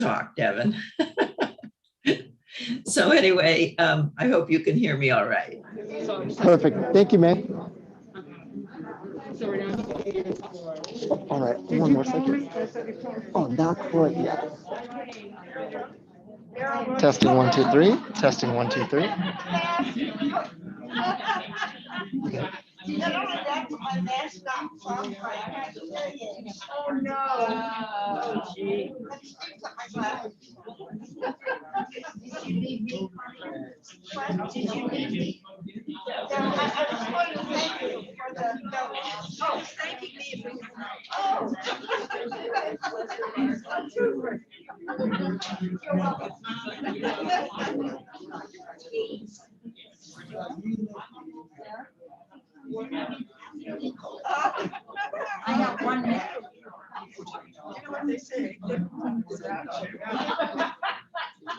talk, Devin. So anyway, I hope you can hear me all right. Perfect. Thank you, May. All right, one more second. Oh, not quite yet. Testing 1 2 3. Testing 1 2 3. Oh no. Oh gee. Did you need me? Did you need me? I just wanted to thank you for the thanking me for you're welcome. I have 1 minute. You know what they say? Good fun without you. I'm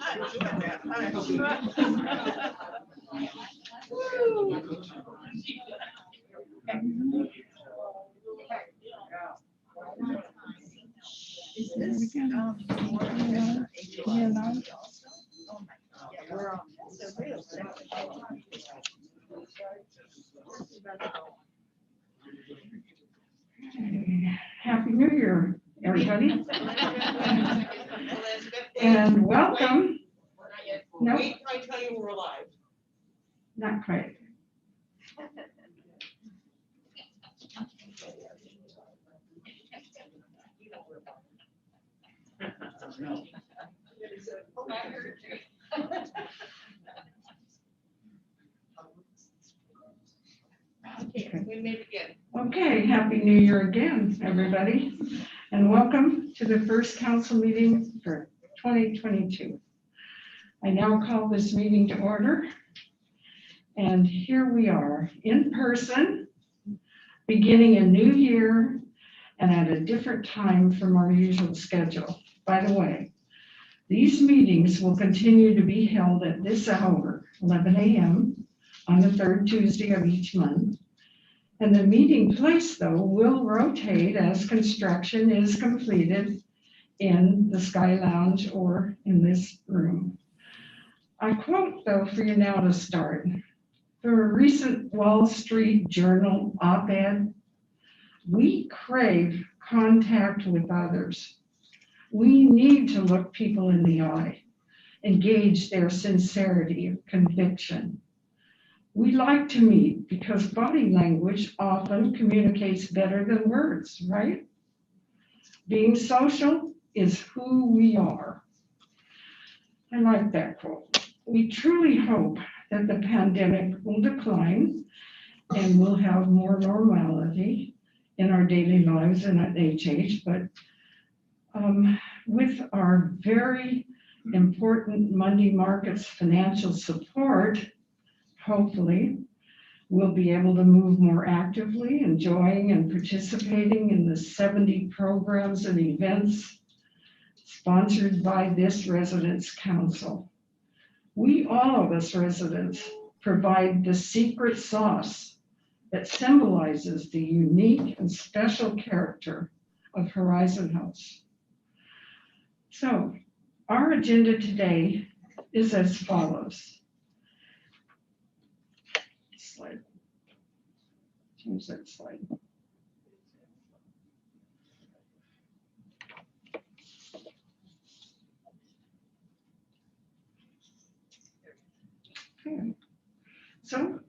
not doing that. Is this we're on. It's a real second. Happy New Year, everybody. And welcome. No, Wait till I tell you we're alive. not quite. Okay, we made it again. Okay, Happy New Year again, everybody. And welcome to the first council meeting for 2022. I now call this meeting to order. And here we are in person, beginning a new year and at a different time from our usual schedule. By the way, these meetings will continue to be held at this hour, 11 a.m. on the third Tuesday of each month. And the meeting place, though, will rotate as construction is completed in the Sky Lounge or in this room. I quote, though, for you now to start. From a recent Wall Street Journal op-ed, we crave contact with others. We need to look people in the eye, engage their sincerity of conviction. We like to meet because body language often communicates better than words, right? Being social is who we are. I like that quote. We truly hope that the pandemic will decline and we'll have more normality in our daily lives and at HH, but with our very important Monday Markets financial support, hopefully, we'll be able to move more actively, enjoying and participating in the 70 programs and events sponsored by this Residents Council. We, all of us residents, provide the secret sauce that symbolizes the unique and special character of Horizon House. So, our agenda today is as follows. Slide. Change that slide. Okay. So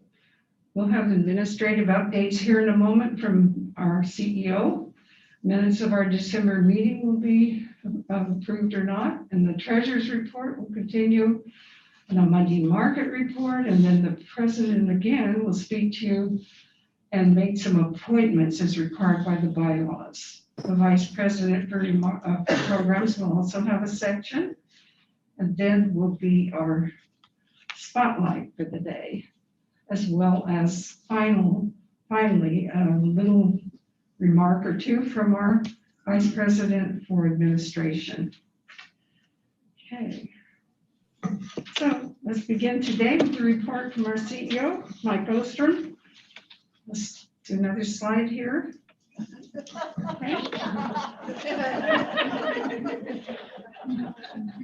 we'll have administrative updates here in a moment from our CEO. Minutes of our December meeting will be approved or not, and the treasurer's report will continue. And a Monday market report, and then the president again will speak to you and make some appointments as required by the bylaws. The vice president for programs will also have a section, and then will be our spotlight for the day, as well as finally a little remark or two from our vice president for administration. Okay. So let's begin today with the report from our CEO, Mike Ostrom. Let's do another slide here. Okay.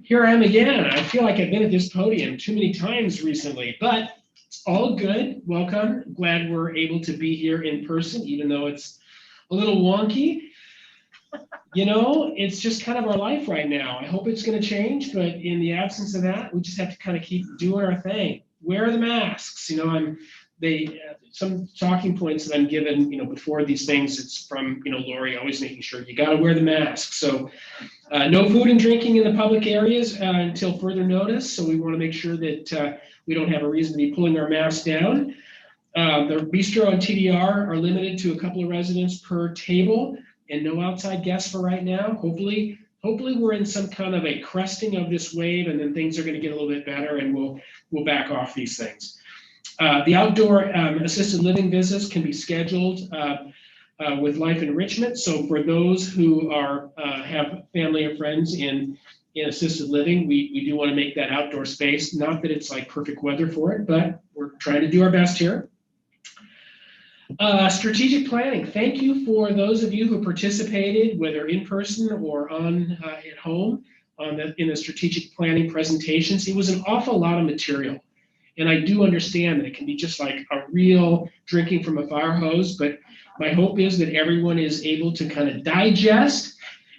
Here I am again. I feel like I've been at this podium too many times recently, but it's all good. Welcome. Glad we're able to be here in person, even though it's a little wonky. You know, it's just kind of our life right now. I hope it's going to change, but in the absence of that, we just have to kind of keep doing our thing. Wear the masks. You know, some talking points that I'm given, you know, before these things, it's from, you know, Lori, always making sure you got to wear the mask. So no food and drinking in the public areas until further notice. So we want to make sure that we don't have a reason to be pulling our masks down. The bistro and TDR are limited to a couple of residents per table and no outside guests for right now. Hopefully we're in some kind of a cresting of this wave, and then things are going to get a little bit better, and we'll back off these things. The outdoor assisted living visits can be scheduled with Life Enrichment. So for those who are have family or friends in assisted living, we do want to make that outdoor space. Not that it's like perfect weather for it, but we're trying to do our best here. Strategic planning. Thank you for those of you who participated, whether in person or on at home, in the strategic planning presentations. It was an awful lot of material. And I do understand that it can be just like a real drinking from a fire hose, but my hope is that everyone is able to kind of digest,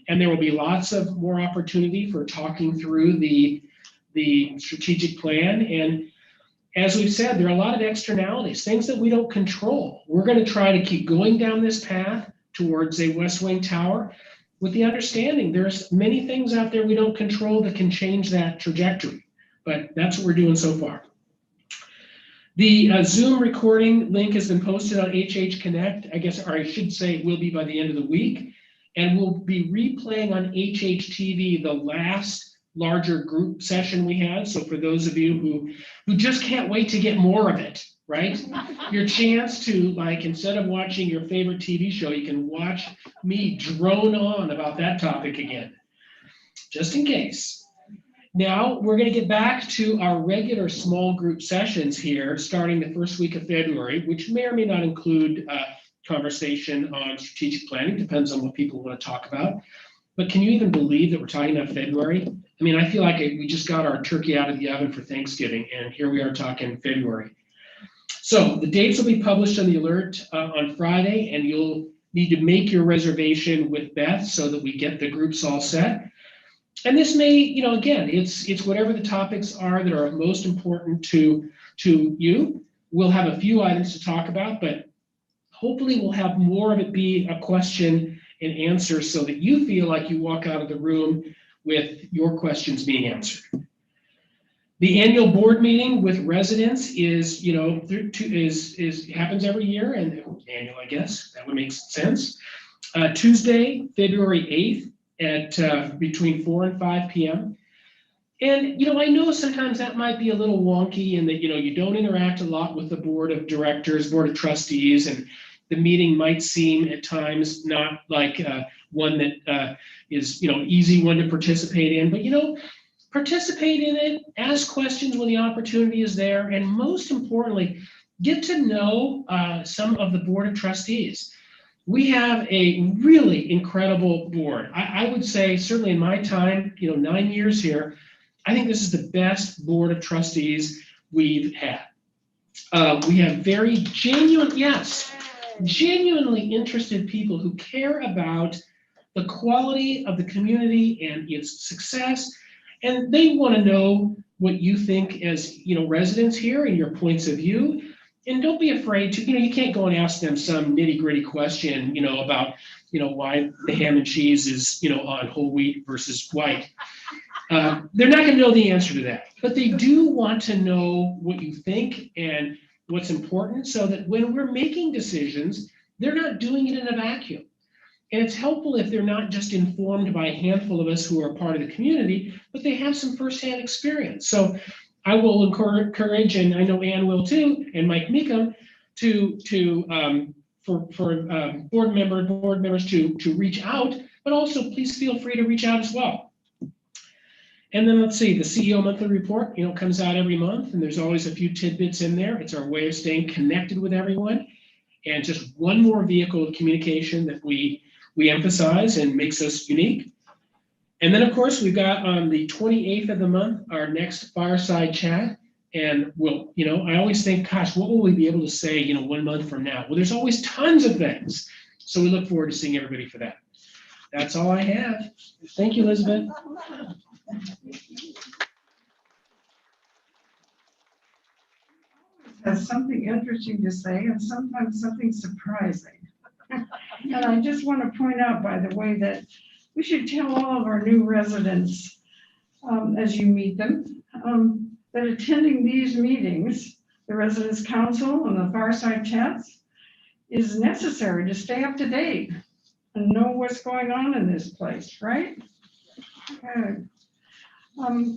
and there will be lots of more opportunity for talking through the strategic plan. And as we've said, there are a lot of externalities, things that we don't control. We're going to try to keep going down this path towards a West Wing tower with the understanding there's many things out there we don't control that can change that trajectory, but that's what we're doing so far. The Zoom recording link has been posted on HH Connect, I guess, or I should say it will be by the end of the week, and we'll be replaying on HHTV the last larger group session we had. So for those of you who just can't wait to get more of it, right? Your chance to, like, instead of watching your favorite TV show, you can watch me drone on about that topic again, just in case. Now we're going to get back to our regular small group sessions here, starting the first week of February, which may or may not include conversation on strategic planning, depends on what people want to talk about. But can you even believe that we're talking about February? I mean, I feel like we just got our turkey out of the oven for Thanksgiving, and here we are talking February. So the dates will be published on the alert on Friday, and you'll need to make your reservation with Beth so that we get the groups all set. And this may, you know, again, it's whatever the topics are that are most important to you. We'll have a few items to talk about, but hopefully we'll have more of it be a question and answer so that you feel like you walk out of the room with your questions being answered. The annual board meeting with residents is, you know, happens every year, and annual, I guess, that would make sense. Tuesday, February 8th at between 4 and 5 p.m. And, you know, I know sometimes that might be a little wonky in that, you know, you don't interact a lot with the board of directors, board of trustees, and the meeting might seem at times not like one that is, you know, easy one to participate in, but, you know, participate in it, ask questions when the opportunity is there, and most importantly, get to know some of the board of trustees. We have a really incredible board. I would say, certainly in my time, you know, 9 years here, I think this is the best board of trustees we've had. We have very genuinely interested people who care about the quality of the community and its success, and they want to know what you think as, you know, residents here and your points of view. And don't be afraid to, you know, you can't go and ask them some nitty-gritty question, you know, about, you know, why the ham and cheese is, you know, on whole wheat versus white. They're not going to know the answer to that, but they do want to know what you think and what's important, so that when we're making decisions, they're not doing it in a vacuum. And it's helpful if they're not just informed by a handful of us who are part of the community, but they have some firsthand experience. So I will encourage, and I know Ann will too, and Mike Meekum, for board members to reach out, but also please feel free to reach out as well. And then let's see, the CEO monthly report, you know, comes out every month, and there's always a few tidbits in there. It's our way of staying connected with everyone, and just one more vehicle of communication that we emphasize and makes us unique. And then, of course, we've got on the 28th of the month, our next fireside chat. And we'll, I always think, gosh, what will we be able to say, 1 month from now? Well, there's always tons of things. So we look forward to seeing everybody for that. That's all I have. Thank you, Elizabeth. Has something interesting to say and sometimes something surprising. And I just want to point out, by the way, that we should tell all of our new residents, as you meet them, that attending these meetings, the Residents Council and the Fireside Chats, is necessary to stay up to date and know what's going on in this place, right? Okay.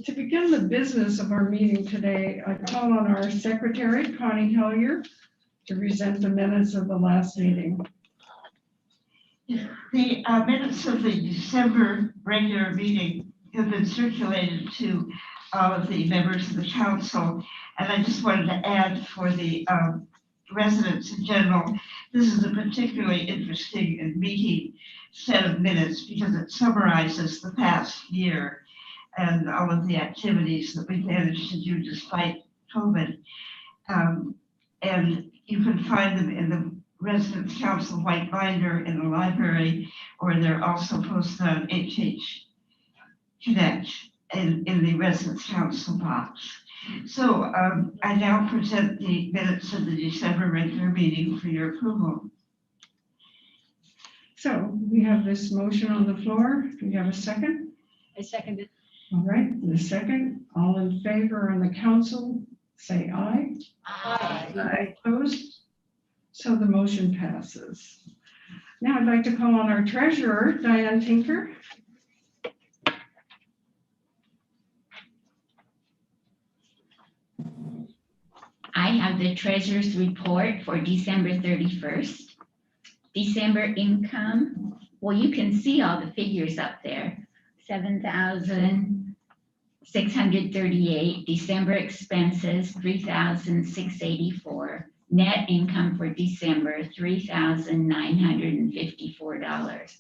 To begin the business of our meeting today, I call on our secretary, Connie Hellier, to present the minutes of the last meeting. The minutes of the December regular meeting have been circulated to all of the members of the council. And I just wanted to add for the residents in general, this is a particularly interesting and meaty set of minutes because it summarizes the past year and all of the activities that we've managed to do despite COVID. And you can find them in the Residents Council white binder in the library, or they're also posted on HH Connect in the Residents Council box. So I now present the minutes of the December regular meeting for your approval. So we have this motion on the floor. Do we have a second? I second it. All right, the second, all in favor on the council, say aye. Aye. Opposed? So the motion passes. Now I'd like to call on our treasurer, Diane Tinker. I have the treasurer's report for December 31st. December income, well, you can see all the figures up there. 7,638. December expenses, 3,684. Net income for December, $3,954.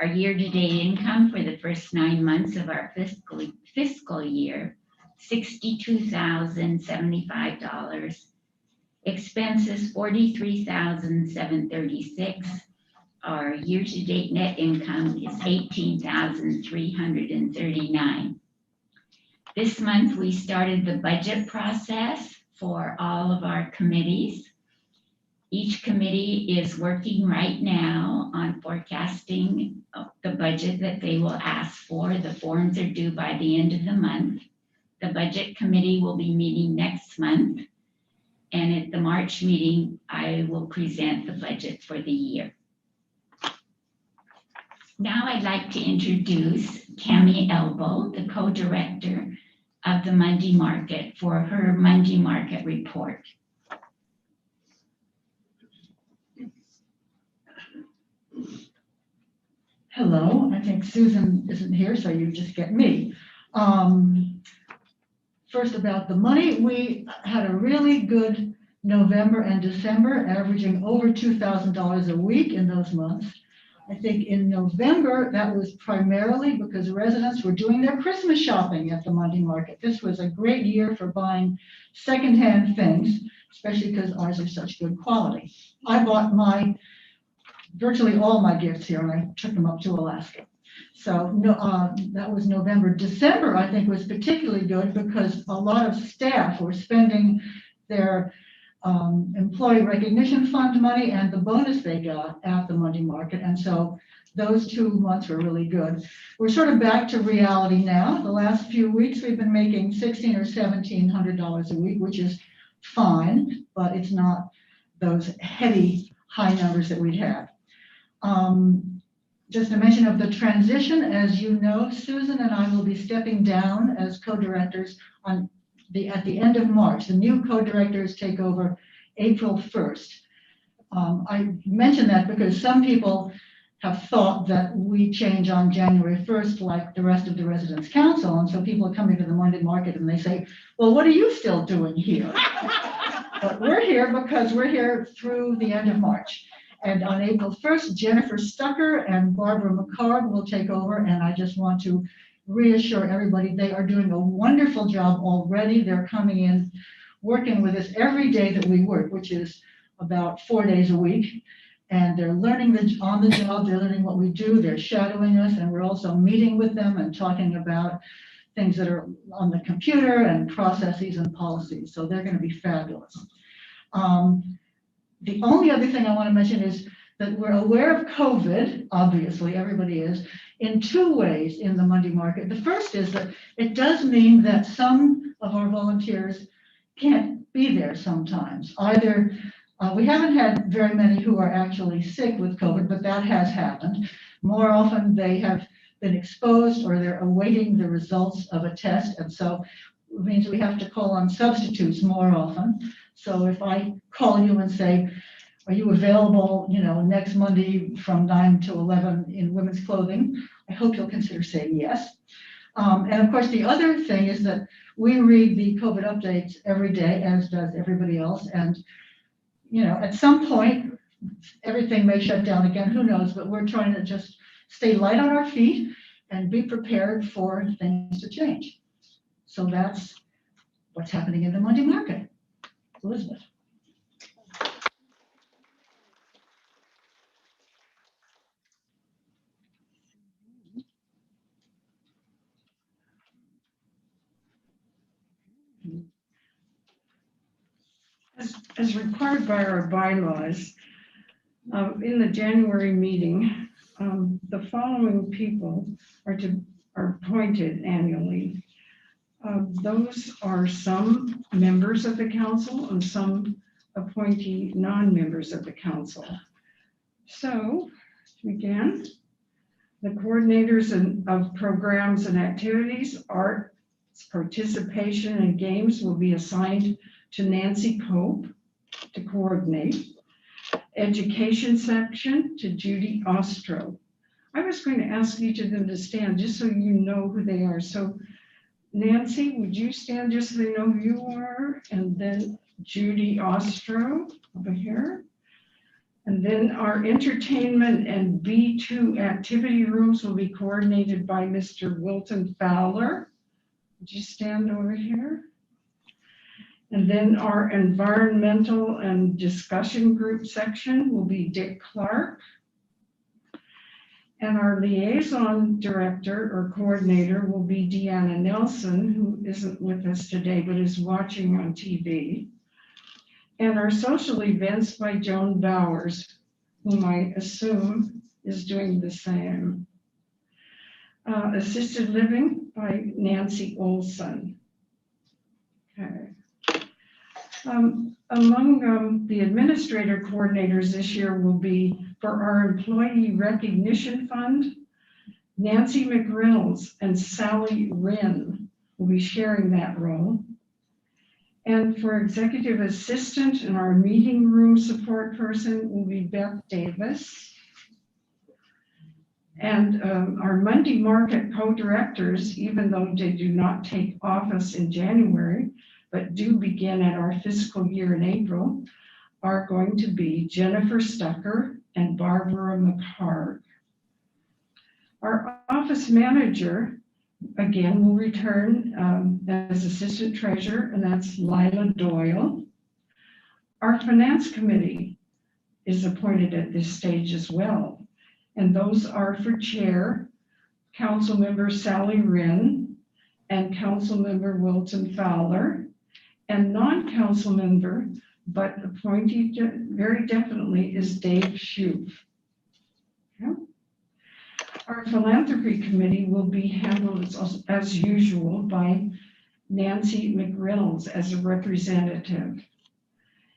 Our year-to-date income for the first 9 months of our fiscal year, $62,075. Expenses, $43,736. Our year-to-date net income is $18,339. This month, we started the budget process for all of our committees. Each committee is working right now on forecasting the budget that they will ask for. The forms are due by the end of the month. The budget committee will be meeting next month. And at the March meeting, I will present the budget for the year. Now I'd like to introduce Cammie Elbow, the co-director of the Monday Market, for her Monday Market report. Hello, I think Susan isn't here, so you just get me. First about the money, we had a really good November and December, averaging over $2,000 a week in those months. I think in November, that was primarily because residents were doing their Christmas shopping at the Monday Market. This was a great year for buying secondhand things, especially because ours are such good quality. I bought virtually all my gifts here, and I took them up to Alaska. So that was November. December, I think, was particularly good because a lot of staff were spending their employee recognition fund money and the bonus they got at the Monday Market. And so those 2 months were really good. We're sort of back to reality now. The last few weeks, we've been making $1,600 or $1,700 a week, which is fine, but it's not those heady high numbers that we'd had. Just a mention of the transition, as you know, Susan and I will be stepping down as co-directors at the end of March. The new co-directors take over April 1st. I mention that because some people have thought that we change on January 1st like the rest of the Residents Council, and so people are coming to the Monday Market and they say, well, what are you still doing here? But we're here because we're here through the end of March. And on April 1st, Jennifer Stucker and Barbara McCarg will take over. And I just want to reassure everybody, they are doing a wonderful job already. They're coming in, working with us every day that we work, which is about 4 days a week. And they're learning on the job, they're learning what we do, they're shadowing us, and we're also meeting with them and talking about things that are on the computer and processes and policies. So they're going to be fabulous. The only other thing I want to mention is that we're aware of COVID, obviously, everybody is, in 2 ways in the Monday market. The first is that it does mean that some of our volunteers can't be there sometimes. Either, we haven't had very many who are actually sick with COVID, but that has happened. More often they have been exposed or they're awaiting the results of a test. And so it means we have to call on substitutes more often. So if I call you and say, are you available, next Monday from 9 to 11 in women's clothing? I hope you'll consider saying yes. And of course, the other thing is that we read the COVID updates every day, as does everybody else. And, at some point, everything may shut down again, who knows, but we're trying to just stay light on our feet and be prepared for things to change. So that's what's happening in the Monday market. Elizabeth. As required by our bylaws, in the January meeting, the following people are appointed annually. Those are some members of the council and some appointee non-members of the council. So, again, the coordinators of programs and activities, arts, participation, and games will be assigned to Nancy Pope to coordinate. Education section to Judy Ostro. I was going to ask each of them to stand just so you know who they are. So Nancy, would you stand just so they know who you are? And then Judy Ostro over here. And then our entertainment and B2 activity rooms will be coordinated by Mr. Wilton Fowler. Would you stand over here? And then our environmental and discussion group section will be Dick Clark. And our liaison director or coordinator will be Deanna Nelson, who isn't with us today, but is watching on TV. And our social events by Joan Bowers, whom I assume is doing the same. Assisted living by Nancy Olson. Okay. Among the administrator coordinators this year will be, for our Employee Recognition Fund, Nancy McReynolds and Sally Wren will be sharing that role. And for executive assistant and our meeting room support person will be Beth Davis. And our Monday market co-directors, even though they do not take office in January, but do begin at our fiscal year in April, are going to be Jennifer Stucker and Barbara McCarg. Our office manager, again, will return as assistant treasurer, and that's Lila Doyle. Our finance committee is appointed at this stage as well. And those are for chair, council member Sally Wren and council member Wilton Fowler, and non-council member, but appointee very definitely, is Dave Shoup. Okay. Our philanthropy committee will be handled as usual by Nancy McReynolds as a representative.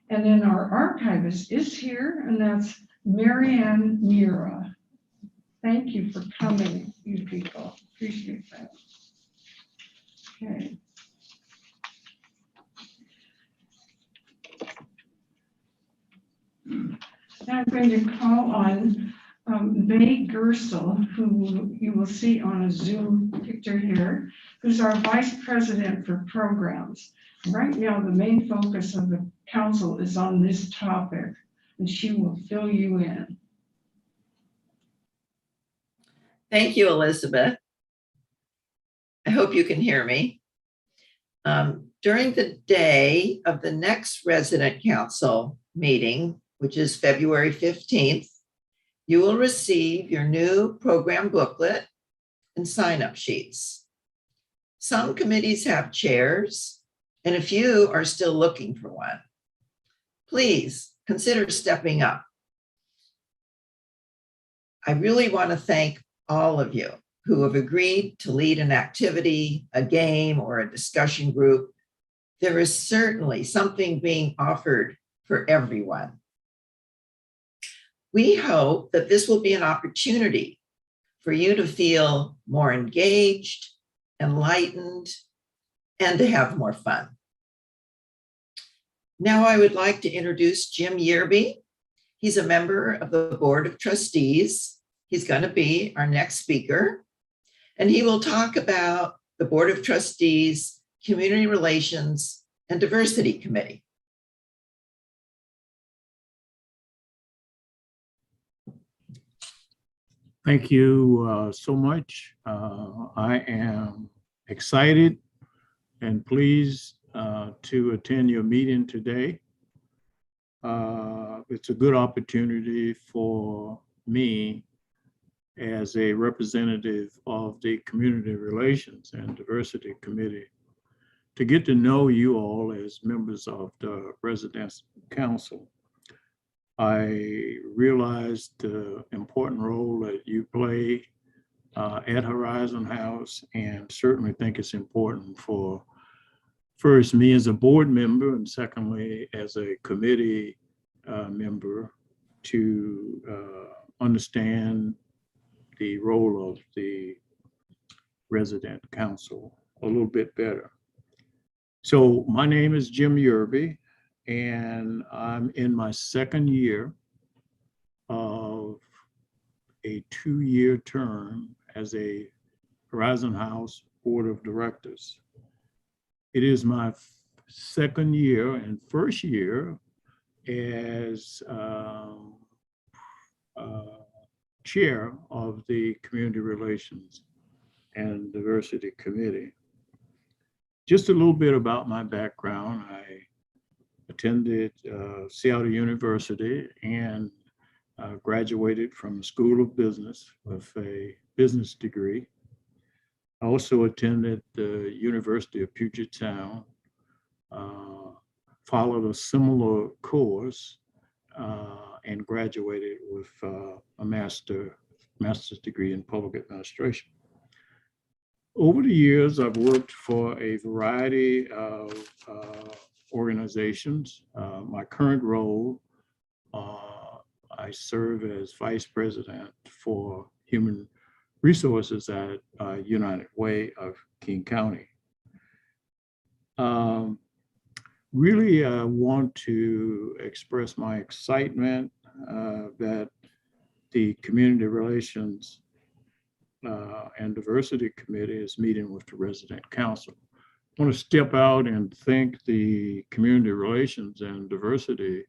And then our archivist is here, and that's Marianne Mira. Thank you for coming, you people. Appreciate that. Okay. Now I'm going to call on May Gersel, who you will see on a Zoom picture here, who's our Vice President for Programs. Right now, the main focus of the council is on this topic and she will fill you in. Thank you, Elizabeth. I hope you can hear me. During the day of the next resident council meeting, which is February 15th, you will receive your new program booklet and sign-up sheets. Some committees have chairs, and a few are still looking for one. Please consider stepping up. I really want to thank all of you who have agreed to lead an activity, a game, or a discussion group. There is certainly something being offered for everyone. We hope that this will be an opportunity for you to feel more engaged, enlightened, and to have more fun. Now I would like to introduce Jim Yearby. He's a member of the Board of Trustees. He's going to be our next speaker, and he will talk about the Board of Trustees, Community Relations, and Diversity Committee. Thank you so much. I am excited and pleased to attend your meeting today. It's a good opportunity for me as a representative of the Community Relations and Diversity Committee to get to know you all as members of the Residence Council. I realize the important role that you play at Horizon House, and certainly think it's important for, first, me as a board member, and secondly, as a committee member, to understand the role of the Resident Council a little bit better. So my name is Jim Yearby, and I'm in my second year of a 2-year term as a Horizon House Board of Directors. It is my second year and first year as chair of the Community Relations and Diversity Committee. Just a little bit about my background. I attended Seattle University and graduated from the School of Business with a business degree. I also attended the University of Puget Sound, followed a similar course, and graduated with a master's degree in public administration. Over the years, I've worked for a variety of organizations. My current role, I serve as Vice President for Human Resources at United Way of King County. Really, I want to express my excitement that the Community Relations and Diversity Committee is meeting with the Resident Council. I want to step out and thank the Community Relations and Diversity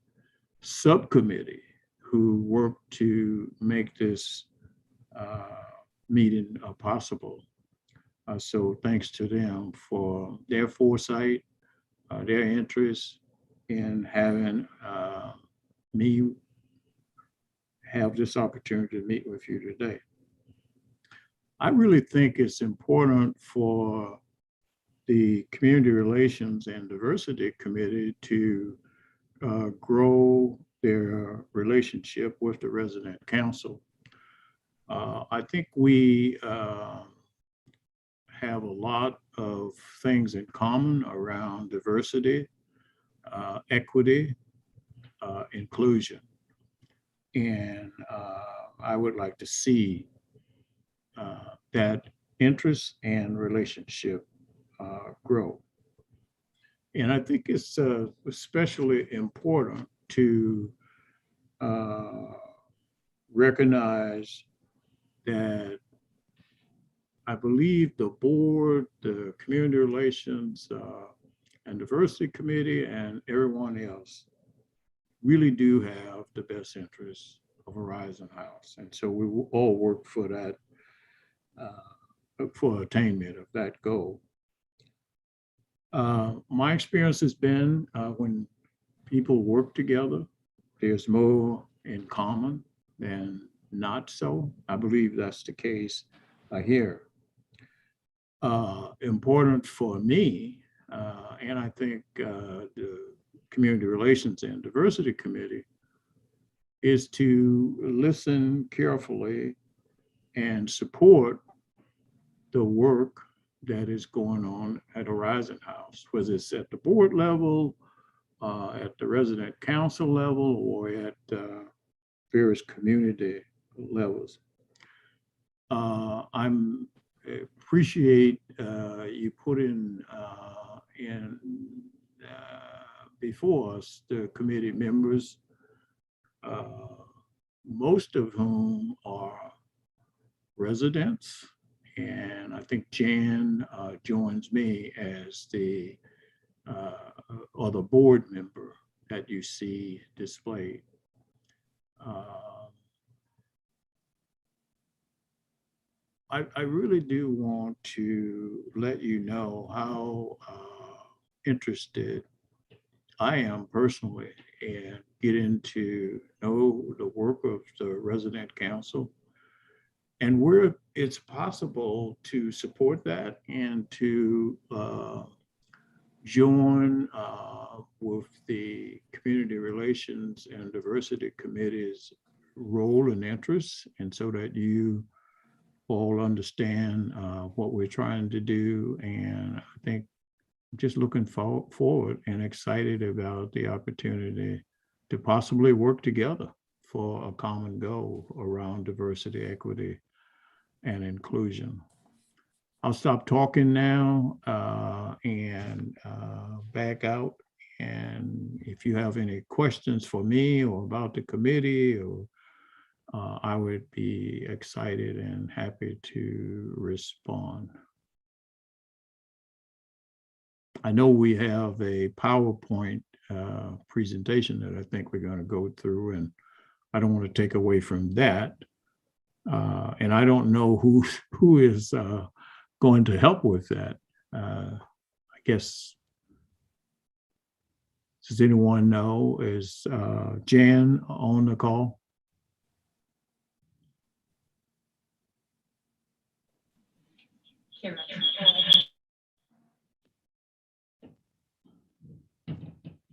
Subcommittee who worked to make this meeting possible. So thanks to them for their foresight, their interest in having me have this opportunity to meet with you today. I really think it's important for the Community Relations and Diversity Committee to grow their relationship with the Resident Council. I think we have a lot of things in common around diversity, equity, inclusion. And I would like to see that interest and relationship grow. And I think it's especially important to recognize that I believe the board, the Community Relations and Diversity Committee, and everyone else really do have the best interests of Horizon House. And so we will all work for that, for attainment of that goal. My experience has been when people work together, there's more in common than not so. I believe that's the case here. Important for me, and I think the Community Relations and Diversity Committee, is to listen carefully and support the work that is going on at Horizon House, whether it's at the board level, at the resident council level, or at various community levels. I'm appreciate you put in before us the committee members, most of whom are residents, and I think Jan joins me as the other board member that you see displayed. I really do want to let you know how interested I am personally in getting to know the work of the resident council and where it's possible to support that and to join with the Community Relations and Diversity Committee's role and interests, and so that you all understand what we're trying to do. And I think just looking forward and excited about the opportunity to possibly work together for a common goal around diversity, equity, and inclusion. I'll stop talking now and back out. And if you have any questions for me or about the committee, or I would be excited and happy to respond. I know we have a PowerPoint presentation that I think we're going to go through, and I don't want to take away from that. And I don't know who is going to help with that. I guess, does anyone know? Is Jan on the call?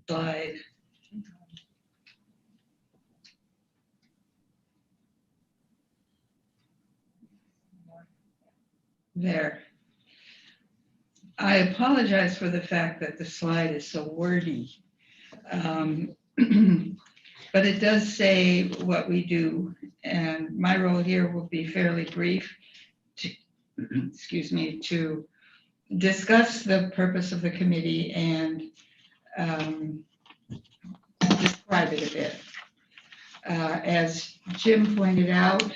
Slide. There. I apologize for the fact that the slide is so wordy. But it does say what we do, and my role here will be fairly brief to, excuse me, to discuss the purpose of the committee and describe it a bit. As Jim pointed out,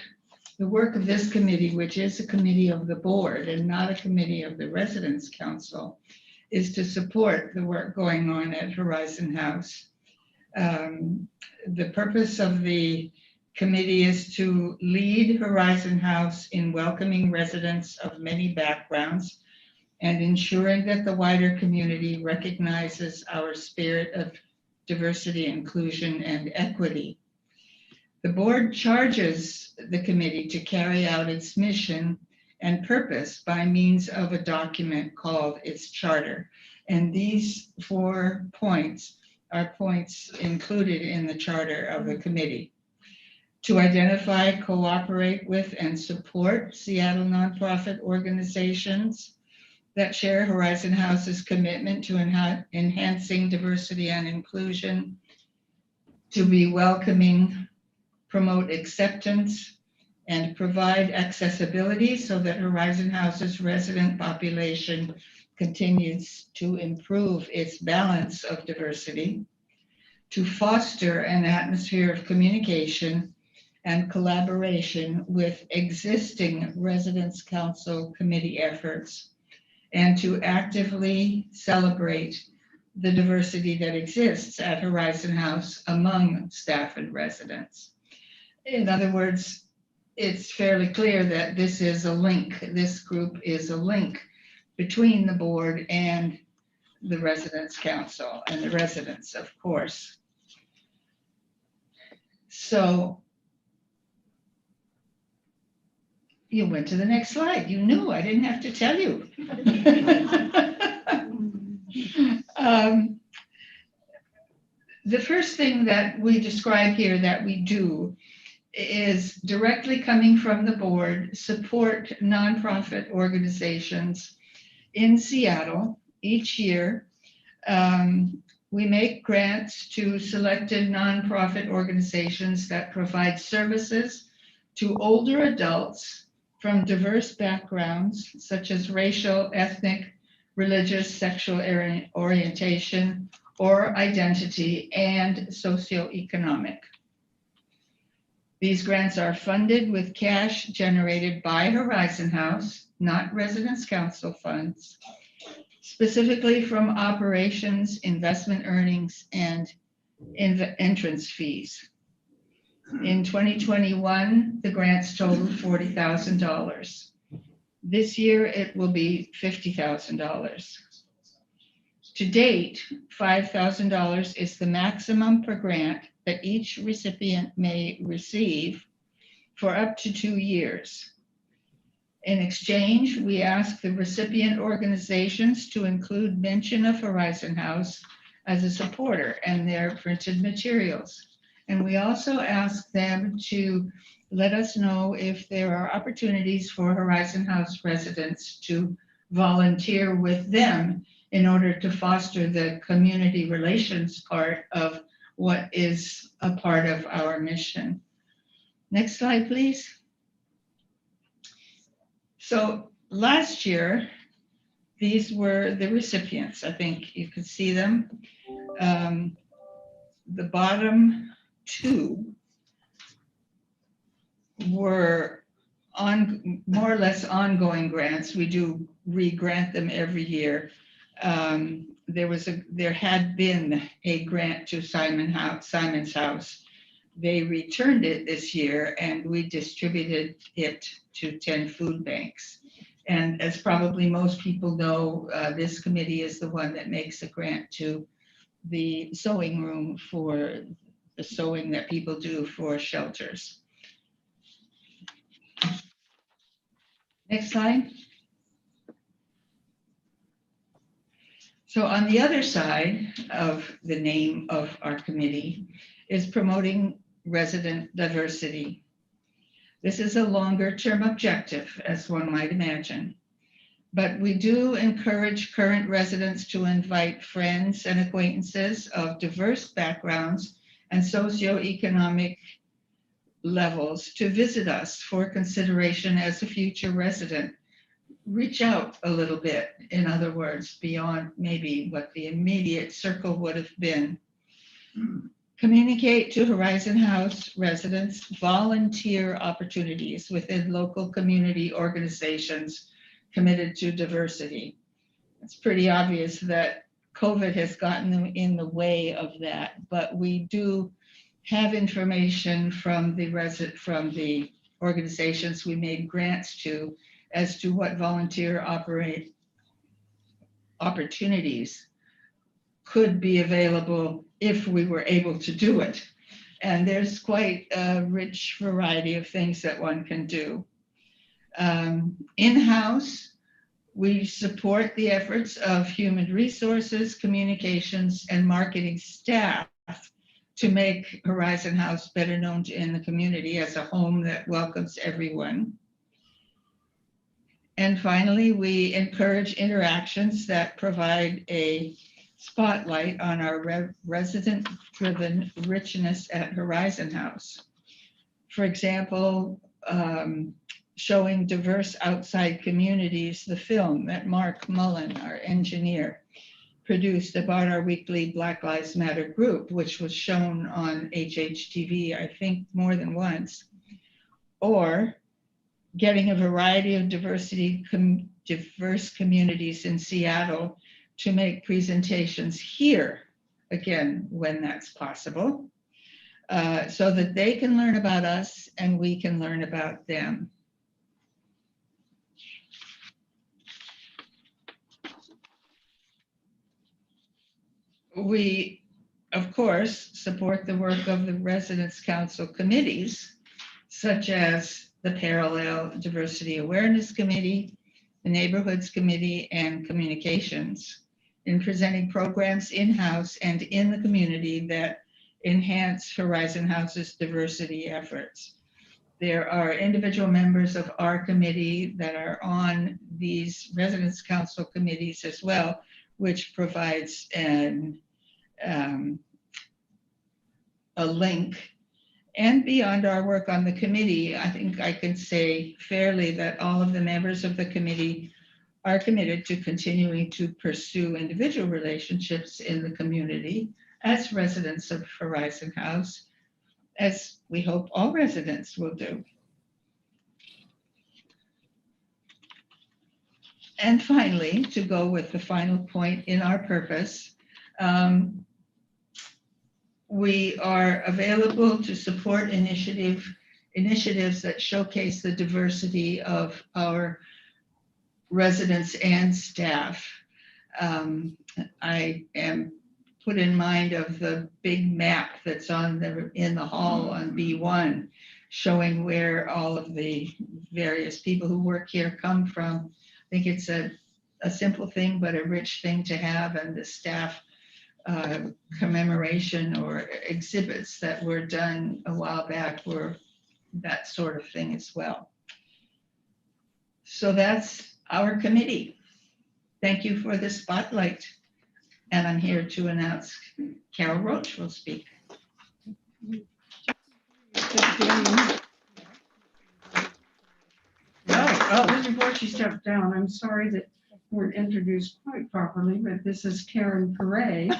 the work of this committee, which is a committee of the board and not a committee of the Residents Council, is to support the work going on at Horizon House. The purpose of the committee is to lead Horizon House in welcoming residents of many backgrounds and ensuring that the wider community recognizes our spirit of diversity, inclusion, and equity. The board charges the committee to carry out its mission and purpose by means of a document called its charter. And these 4 points are points included in the charter of the committee: to identify, cooperate with, and support Seattle nonprofit organizations that share Horizon House's commitment to enhancing diversity and inclusion, to be welcoming, promote acceptance, and provide accessibility so that Horizon House's resident population continues to improve its balance of diversity, to foster an atmosphere of communication and collaboration with existing Residents Council committee efforts, and to actively celebrate the diversity that exists at Horizon House among staff and residents. In other words, it's fairly clear that this is a link, this group is a link between the board and the Residents' Council and the residents, of course. So you went to the next slide. You knew, I didn't have to tell you. The first thing that we describe here that we do is directly coming from the board, support nonprofit organizations in Seattle each year. We make grants to selected nonprofit organizations that provide services to older adults from diverse backgrounds, such as racial, ethnic, religious, sexual orientation or identity, and socioeconomic. These grants are funded with cash generated by Horizon House, not Residents' Council funds, specifically from operations, investment earnings, and entrance fees. In 2021, the grants totaled $40,000. This year, it will be $50,000. To date, $5,000 is the maximum per grant that each recipient may receive for up to 2 years. In exchange, we ask the recipient organizations to include mention of Horizon House as a supporter and their printed materials. And we also ask them to let us know if there are opportunities for Horizon House residents to volunteer with them in order to foster the community relations part of what is a part of our mission. Next slide, please. So last year, these were the recipients. I think you could see them. The bottom two were more or less ongoing grants. We do re-grant them every year. There had been a grant to Simon's House. They returned it this year, and we distributed it to 10 food banks. And as probably most people know, this committee is the one that makes a grant to the sewing room for the sewing that people do for shelters. Next slide. So on the other side of the name of our committee is promoting resident diversity. This is a longer term objective, as one might imagine, but we do encourage current residents to invite friends and acquaintances of diverse backgrounds and socioeconomic levels to visit us for consideration as a future resident. Reach out a little bit, in other words, beyond maybe what the immediate circle would have been. Communicate to Horizon House residents volunteer opportunities within local community organizations committed to diversity. It's pretty obvious that COVID has gotten in the way of that, but we do have information from the organizations we made grants to as to what volunteer opportunities could be available if we were able to do it. And there's quite a rich variety of things that one can do. In-house, we support the efforts of human resources, communications, and marketing staff to make Horizon House better known in the community as a home that welcomes everyone. And finally, we encourage interactions that provide a spotlight on our resident-driven richness at Horizon House. For example, showing diverse outside communities, the film that Mark Mullen, our engineer, produced about our weekly Black Lives Matter group, which was shown on HHTV, I think more than once, or getting a variety of diverse communities in Seattle to make presentations here again when that's possible, so that they can learn about us and we can learn about them. We, of course, support the work of the Residence Council committees, such as the Parallel Diversity Awareness Committee, the Neighborhoods Committee, and Communications, in presenting programs in-house and in the community that enhance Horizon House's diversity efforts. There are individual members of our committee that are on these Residence Council committees as well, which provides a link. And beyond our work on the committee, I think I can say fairly that all of the members of the committee are committed to continuing to pursue individual relationships in the community as residents of Horizon House, as we hope all residents will do. And finally, to go with the final point in our purpose, we are available to support initiatives that showcase the diversity of our residents and staff. I am put in mind of the big map that's in the hall on B1, showing where all of the various people who work here come from. I think it's a simple thing, but a rich thing to have, and the staff commemoration or exhibits that were done a while back were that sort of thing as well. So that's our committee. Thank you for the spotlight. And I'm here to announce Carol Roach will speak. Before she stepped down, I'm sorry that weren't introduced quite properly, but this is Karen Perret.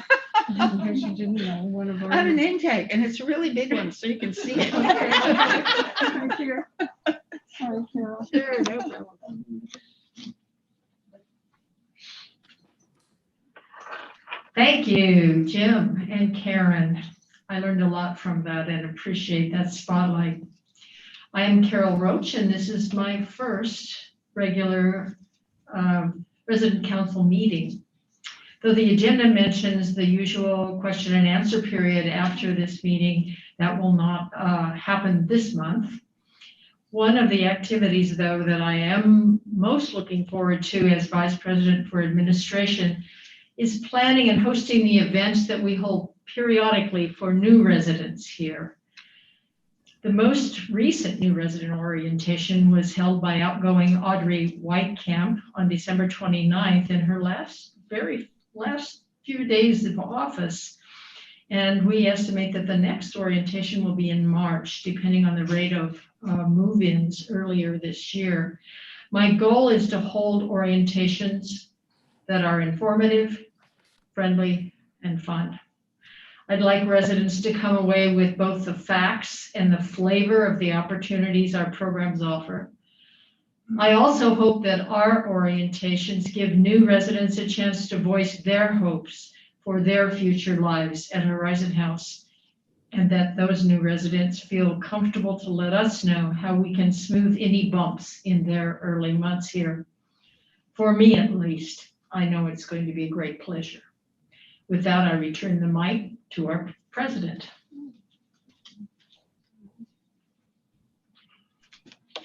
In case you didn't know, one of our. I have a name tag, and it's a really big one, so you can see it. Thank you. Sorry, Carol. Sure, no problem. Thank you, Jim and Karen. I learned a lot from that and appreciate that spotlight. I am Carol Roach, and this is my first regular resident council meeting. Though the agenda mentions the usual question and answer period after this meeting, that will not happen this month. One of the activities, though, that I am most looking forward to as Vice President for Administration is planning and hosting the events that we hold periodically for new residents here. The most recent new resident orientation was held by outgoing Audrey Whitecamp on December 29th in her last few days of office. And we estimate that the next orientation will be in March, depending on the rate of move-ins earlier this year. My goal is to hold orientations that are informative, friendly, and fun. I'd like residents to come away with both the facts and the flavor of the opportunities our programs offer. I also hope that our orientations give new residents a chance to voice their hopes for their future lives at Horizon House, and that those new residents feel comfortable to let us know how we can smooth any bumps in their early months here. For me, at least, I know it's going to be a great pleasure. With that, I return the mic to our president.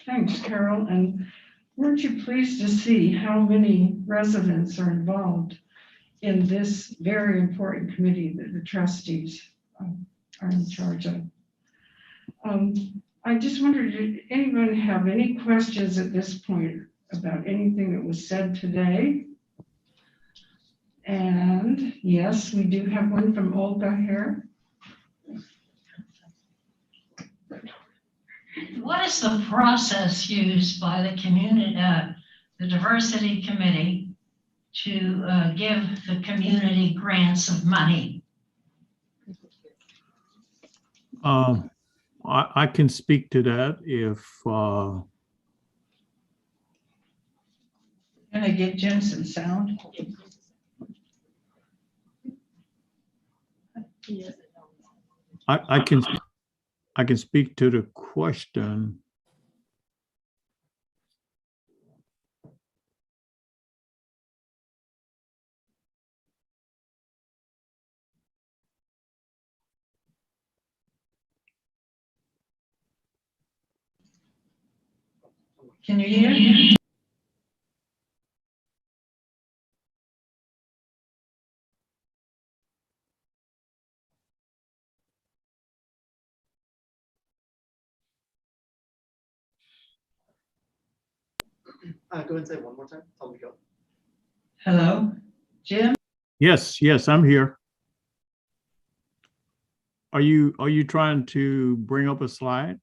Thanks, Carol. And weren't you pleased to see how many residents are involved in this very important committee that the trustees are in charge of? I just wondered, did anyone have any questions at this point about anything that was said today? And yes, we do have one from Olga here. What is the process used by the community, the diversity committee, to give the community grants of money? I can speak to that if Can I give Jim some sound? I can speak to the question. Can you hear? Go ahead and say it one more time. Tell me to go. Hello, Jim? Yes, I'm here. Are you trying to bring up a slide?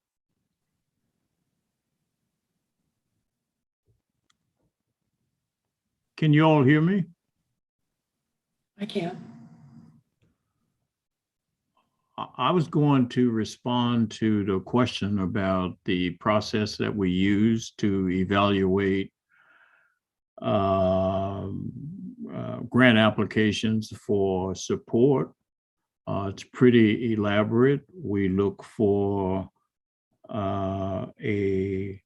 Can you all hear me? I can. I was going to respond to the question about the process that we use to evaluate grant applications for support. It's pretty elaborate. We look for a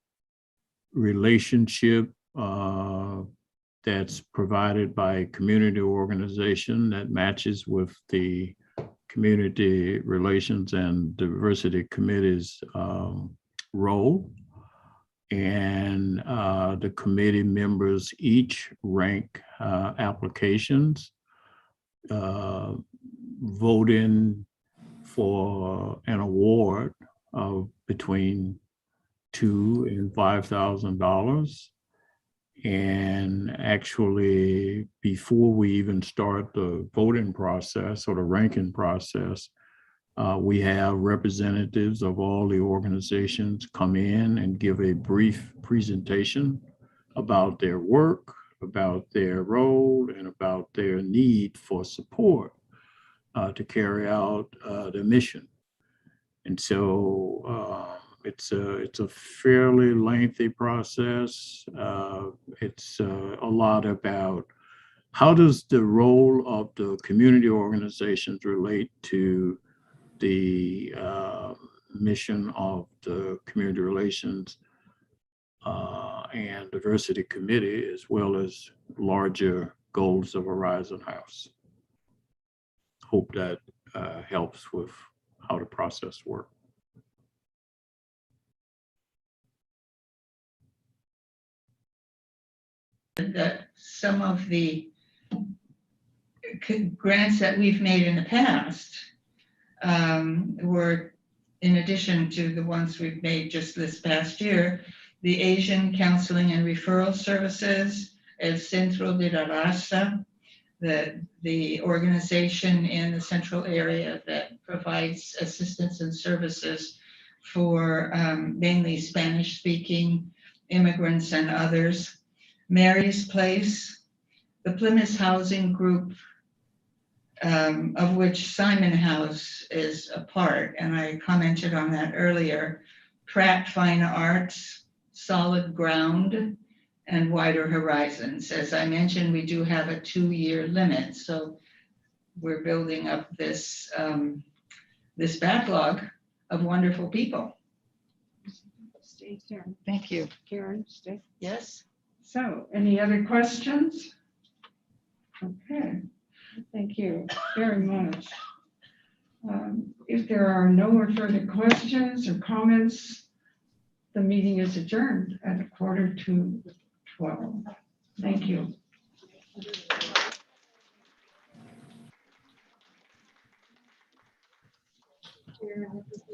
relationship that's provided by a community organization that matches with the Community Relations and Diversity Committee's role. And the committee members each rank applications, voting for an award of between $2,000 and $5,000. And actually, before we even start the voting process or the ranking process, we have representatives of all the organizations come in and give a brief presentation about their work, about their role, and about their need for support to carry out the mission. And so it's a fairly lengthy process. It's a lot about how does the role of the community organizations relate to the mission of the Community Relations and Diversity Committee, as well as larger goals of Horizon House. Hope that helps with how the process works. That some of the grants that we've made in the past were, in addition to the ones we've made just this past year, the Asian Counseling and Referral Services, El Centro de la Raza, the organization in the central area that provides assistance and services for mainly Spanish-speaking immigrants and others. Mary's Place, the Plymouth Housing Group, of which Simon House is a part, and I commented on that earlier. Pratt Fine Arts, Solid Ground, and Wider Horizons. As I mentioned, we do have a 2-year limit, so we're building up this this backlog of wonderful people. Stay, Karen. Thank you. Karen, stay. Yes. So, any other questions? Okay, thank you very much. If there are no more further questions or comments, the meeting is adjourned at 11:45. Thank you.